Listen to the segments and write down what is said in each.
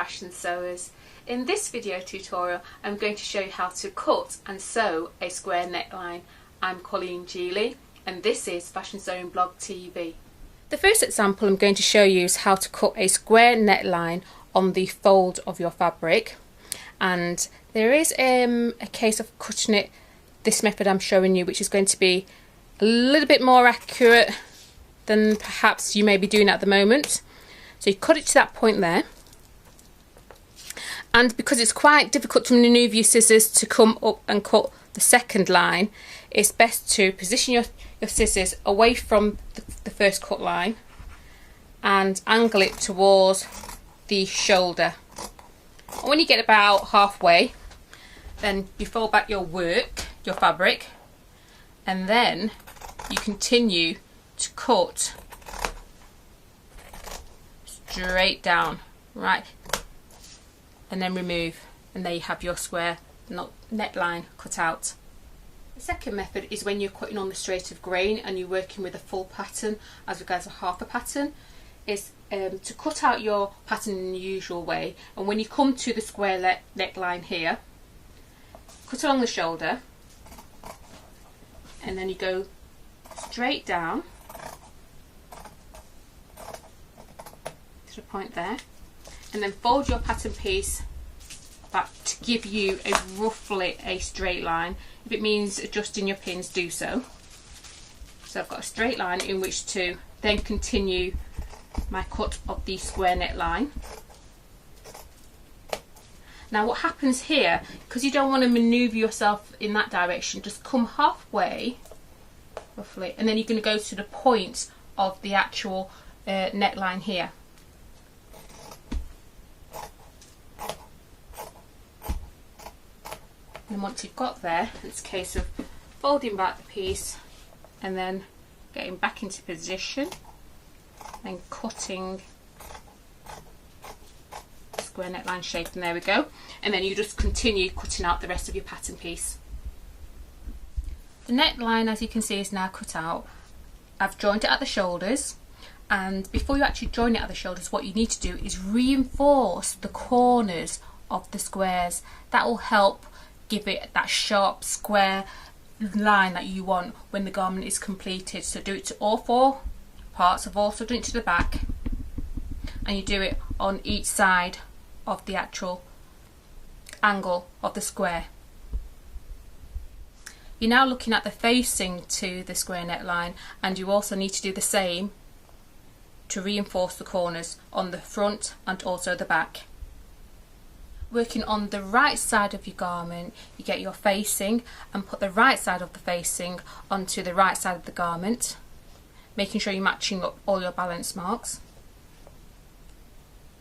fashion sewers. In this video tutorial I'm going to show you how to cut and sew a square neckline. I'm Colleen G Lea and this is Fashion Sewing Blog TV. The first example I'm going to show you is how to cut a square neckline on the fold of your fabric, and there is a case of cutting it this method I'm showing you, which is going to be a little bit more accurate than perhaps you may be doing at the moment. So you cut it to that point there, and because it's quite difficult to manoeuvre your scissors to come up and cut the second line, it's best to position your scissors away from the first cut line and angle it towards the shoulder. And when you get about halfway, then you fold back your fabric, and then you continue to cut straight down, right, and then remove, and there you have your square neckline cut out. The second method is when you're cutting on the straight of grain and you're working with a full pattern as regards a half a pattern, is to cut out your pattern in the usual way, and when you come to the square neckline here, cut along the shoulder, and then you go straight down to the point there, and then fold your pattern piece back to give you roughly a straight line. If it means adjusting your pins, do so. So I've got a straight line in which to then continue my cut of the square neckline. Now what happens here, because you don't want to manoeuvre yourself in that direction, just come halfway roughly, and then you're going to go to the point of the actual neckline here. And once you've got there, it's a case of folding back the piece and then getting back into position and cutting the square neckline shape, and there we go. And then you just continue cutting out the rest of your pattern piece. The neckline, as you can see, is now cut out. I've joined it at the shoulders, and before you actually join it at the shoulders, what you need to do is reinforce the corners of the squares. That will help give it that sharp square line that you want when the garment is completed. So do it to all four parts. I've also done it to the back, and you do it on each side of the actual angle of the square. You're now looking at the facing to the square neckline, and you also need to do the same to reinforce the corners on the front and also the back. Working on the right side of your garment, you get your facing and put the right side of the facing onto the right side of the garment, making sure you're matching up all your balance marks,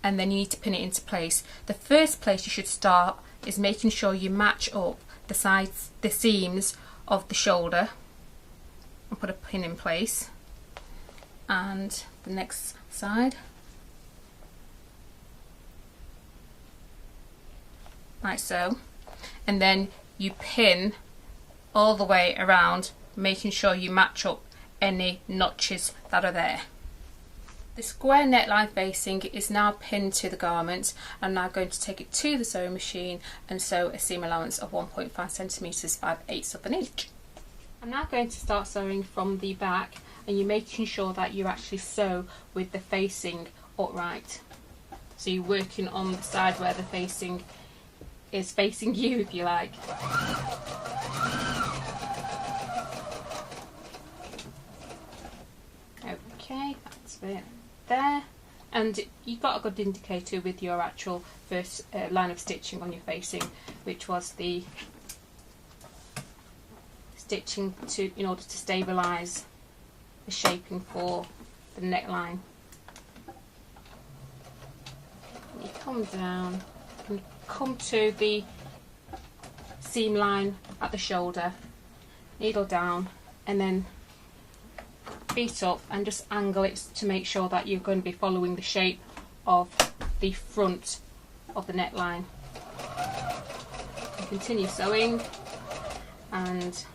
and then you need to pin it into place. The first place you should start is making sure you match up the sides, the seams of the shoulder, and put a pin in place, and the next side like so, and then you pin all the way around, making sure you match up any notches that are there. The square neckline facing is now pinned to the garment. I'm now going to take it to the sewing machine and sew a seam allowance of 1.5 centimetres 5/8 of an inch. I'm now going to start sewing from the back, and you're making sure that you actually sew with the facing upright. So you're working on the side where the facing is facing you, if you like. Okay, that's it there, and you've got a good indicator with your actual first line of stitching on your facing, which was the stitching in order to stabilise the shaping for the neckline. You come down and come to the seam line at the shoulder, needle down, and then feet up, and just angle it to make sure that you're going to be following the shape of the front of the neckline. And continue sewing, and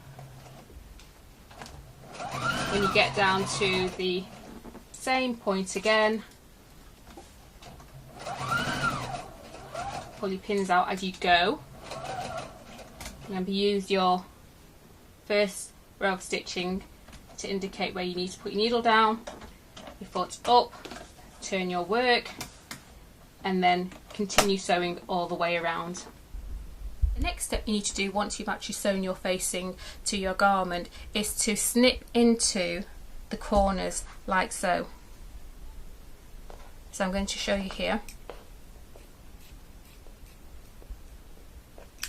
when you get down to the same point again, pull your pins out as you go. Remember, use your first row of stitching to indicate where you need to put your needle down, your foot up, turn your work, and then continue sewing all the way around. The next step you need to do once you've actually sewn your facing to your garment is to snip into the corners like so. So I'm going to show you here,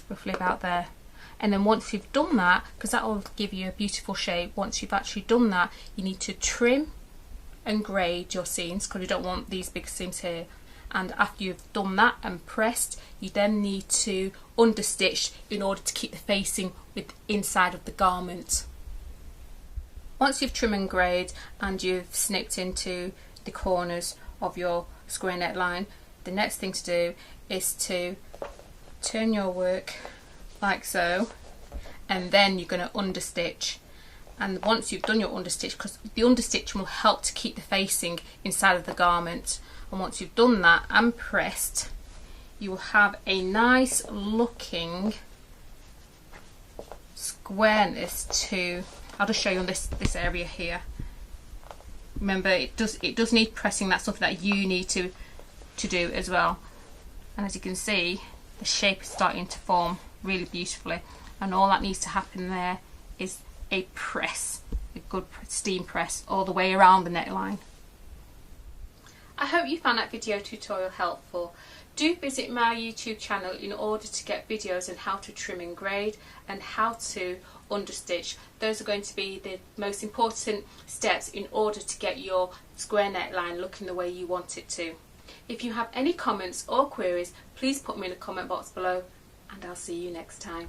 roughly about there. And then once you've done that, because that will give you a beautiful shape, once you've actually done that, you need to trim and grade your seams, because you don't want these big seams here. And after you've done that and pressed, you then need to understitch in order to keep the facing with inside of the garment. Once you've trimmed and graded and you've snipped into the corners of your square neckline, the next thing to do is to turn your work like so, and then you're going to understitch. And once you've done your understitch, because the understitch will help to keep the facing inside of the garment, and once you've done that and pressed, you will have a nice looking squareness to, I'll just show you on this area here. Remember, it does need pressing. That's something that you need to do as well. And as you can see, the shape is starting to form really beautifully, and all that needs to happen there is a press, a good steam press all the way around the neckline. I hope you found that video tutorial helpful. Do visit my YouTube channel in order to get videos on how to trim and grade and how to understitch. Those are going to be the most important steps in order to get your square neckline looking the way you want it to. If you have any comments or queries, please put them in the comment box below, and I'll see you next time.